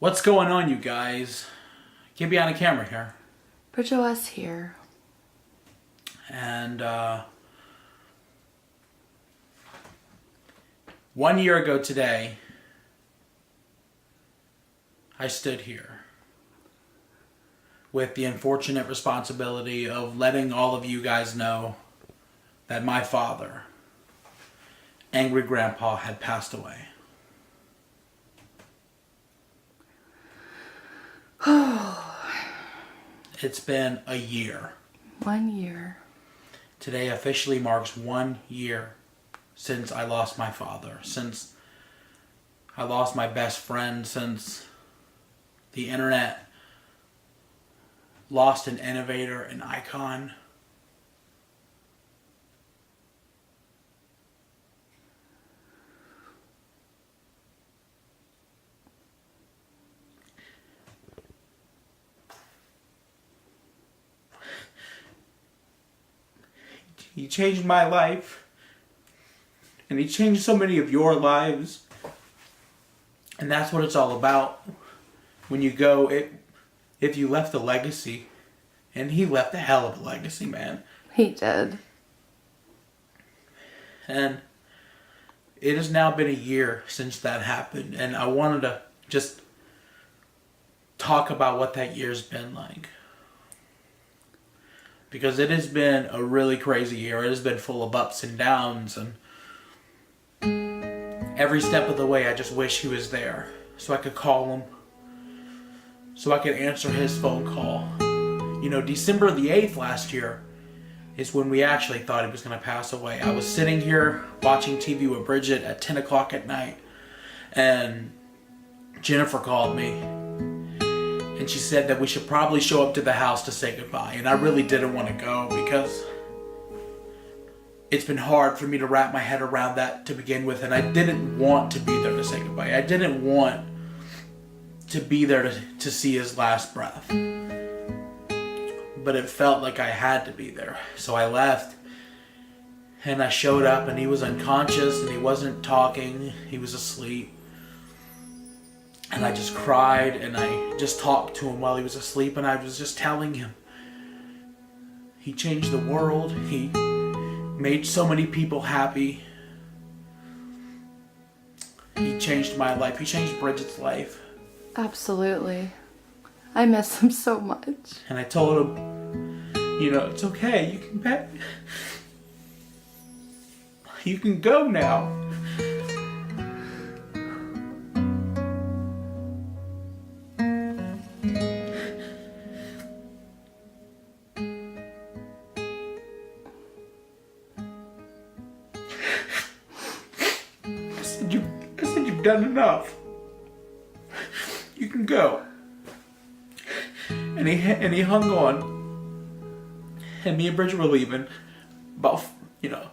What's going on, you guys? Get behind the camera here. Bridge OS here. And 1 year ago today, I stood here with the unfortunate responsibility of letting all of you guys know that my father, Angry Grandpa, had passed away. It's been a year. 1 year. Today officially marks 1 year since I lost my father, since I lost my best friend, since the internet lost an innovator, an icon. He changed my life, and he changed so many of your lives, and that's what it's all about. When you go, if you left a legacy, and he left a hell of a legacy, man. He did. And it has now been a year since that happened, and I wanted to just talk about what that year's been like. Because it has been a really crazy year. It has been full of ups and downs, and every step of the way I just wish he was there so I could call him, so I could answer his phone call. You know, December the 8th last year is when we actually thought he was going to pass away. I was sitting here watching TV with Bridget at 10 o'clock at night, and Jennifer called me. And she said that we should probably show up to the house to say goodbye. And I really didn't want to go because it's been hard for me to wrap my head around that to begin with. And I didn't want to be there to say goodbye. I didn't want to be there to see his last breath. But it felt like I had to be there. So I left. And I showed up, and he was unconscious, and he wasn't talking. He was asleep. And I just cried, and I just talked to him while he was asleep, and I was just telling him he changed the world. He made so many people happy. He changed my life. He changed Bridget's life. Absolutely. I miss him so much. And I told him, you know, it's okay. You can You can go now. I said you've done enough. You can go. And he hung on. And me and Bridget were leaving. About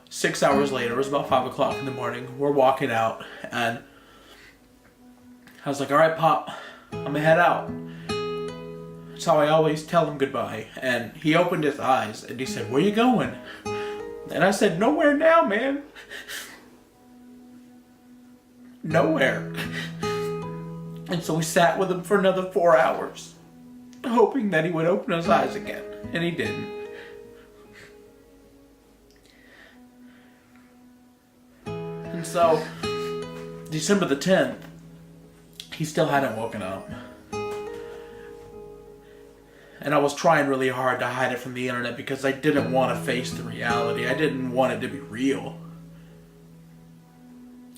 6 hours later, it was about 5 o'clock in the morning. We're walking out, and I was like, "All right, Pop, I'm gonna head out." That's how I always tell him goodbye. And he opened his eyes and he said, "Where you going?" And I said, "Nowhere now, man." Nowhere. And so we sat with him for another 4 hours, hoping that he would open his eyes again, and he didn't. And so, December the 10th, he still hadn't woken up. And I was trying really hard to hide it from the internet because I didn't want to face the reality. I didn't want it to be real.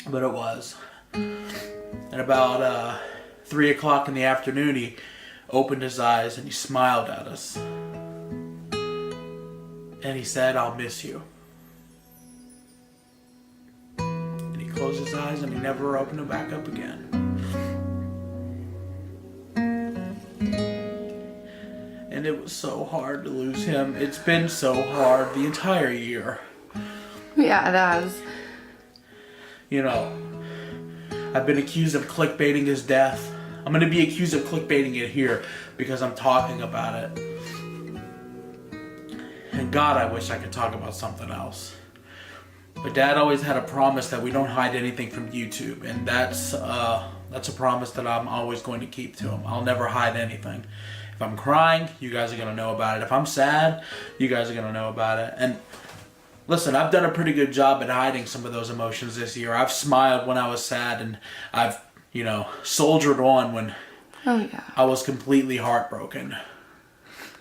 But it was. At about 3 o'clock in the afternoon, he opened his eyes and he smiled at us. And he said, "I'll miss you." And he closed his eyes and he never opened them back up again. And it was so hard to lose him. It's been so hard the entire year. Yeah, it has. You know, I've been accused of clickbaiting his death. I'm going to be accused of clickbaiting it here because I'm talking about it. And God, I wish I could talk about something else. But Dad always had a promise that we don't hide anything from YouTube. And that's That's a promise that I'm always going to keep to him. I'll never hide anything. If I'm crying, you guys are going to know about it. If I'm sad, you guys are going to know about it. And listen, I've done a pretty good job at hiding some of those emotions this year. I've smiled when I was sad, and I've, soldiered on when I was completely heartbroken.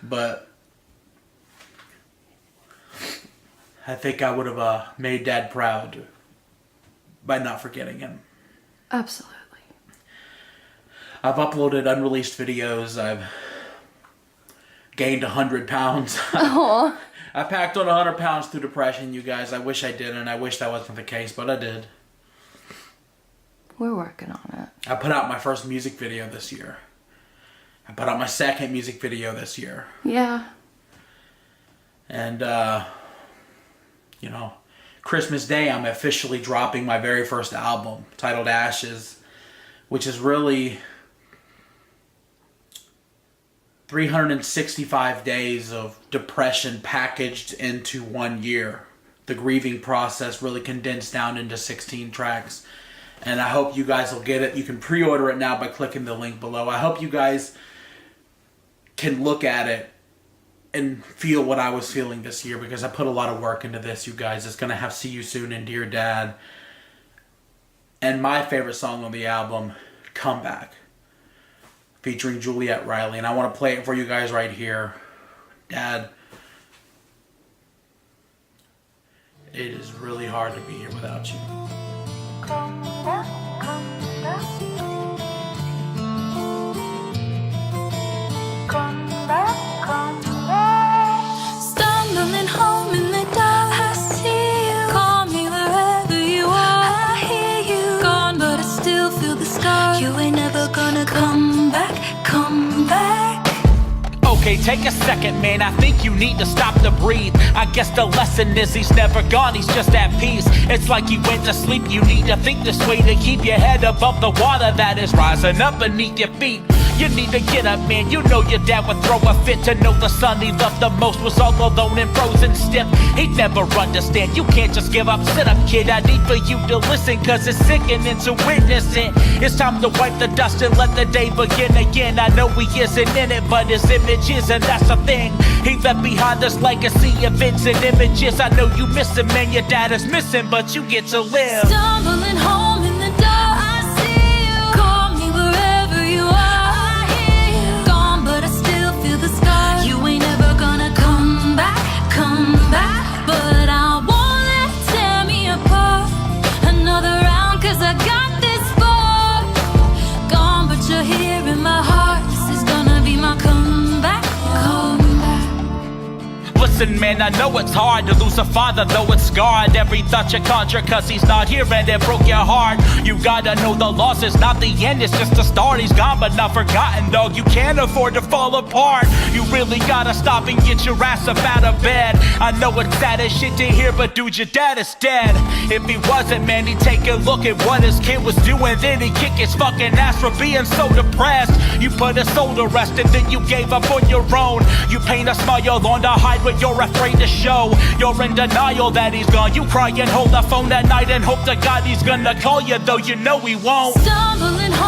But I think I would have made Dad proud by not forgetting him. Absolutely. I've uploaded unreleased videos. I've gained 100 pounds. Oh. I packed on 100 pounds through depression, you guys. I wish I didn't. I wish that wasn't the case, but I did. We're working on it. I put out my first music video this year. I put out my second music video this year. Yeah. And, Christmas Day, I'm officially dropping my very first album, titled Ashes, which is really 365 days of depression packaged into 1 year. The grieving process really condensed down into 16 tracks. And I hope you guys will get it. You can pre-order it now by clicking the link below. I hope you guys can look at it and feel what I was feeling this year, because I put a lot of work into this, you guys. It's going to have See You Soon and Dear Dad. And my favorite song on the album, Comeback, featuring Juliet Riley. And I want to play it for you guys right here. Dad, it is really hard to be here without you. Come back, come back. Come back, come back. Stumbling home in the dark, I see you. Call me wherever you are, I hear you. Gone, but I still feel the scar. You ain't never gonna come back, come back. Okay, take a second, man, I think you need to stop to breathe. I guess the lesson is he's never gone, he's just at peace. It's like you went to sleep, you need to think this way to keep your head above the water that is rising up beneath your feet. You need to get up, man, you know your dad would throw a fit to know the son he loved the most was all alone and frozen stiff. He'd never understand, you can't just give up, sit up kid, I need for you to listen, cause it's sickening to witness it. It's time to wipe the dust and let the day begin again. I know he isn't in it, but his image is, and that's the thing. He left behind this legacy of events and images. I know you miss him, man, your dad is missing, but you get to live. Stumbling home in the dark, I see you. Call me wherever you are, I hear you. Gone, but I still feel the scar. You ain't ever gonna come back, come back. But I won't let it tear me apart. Another round, cause I got this far. Gone, but you're here in my heart. This is gonna be my comeback, comeback. Listen, man, I know it's hard to lose a father, though it's scarred. Every thought you conjure, cause he's not here and it broke your heart. You gotta know the loss is not the end, it's just the start. He's gone but not forgotten, dog. You can't afford to fall apart. You really gotta stop and get your ass up out of bed. I know it's sad as shit to hear, but dude, your dad is dead. If he wasn't, man, he'd take a look at what his kid was doing, then he'd kick his fucking ass for being so depressed. You put his soul to rest and then you gave up on your own. You paint a smile on to hide what you're afraid to show. You're in denial that he's gone. You cry and hold the phone at night and hope to God he's gonna call you, though you know he won't. Stumbling home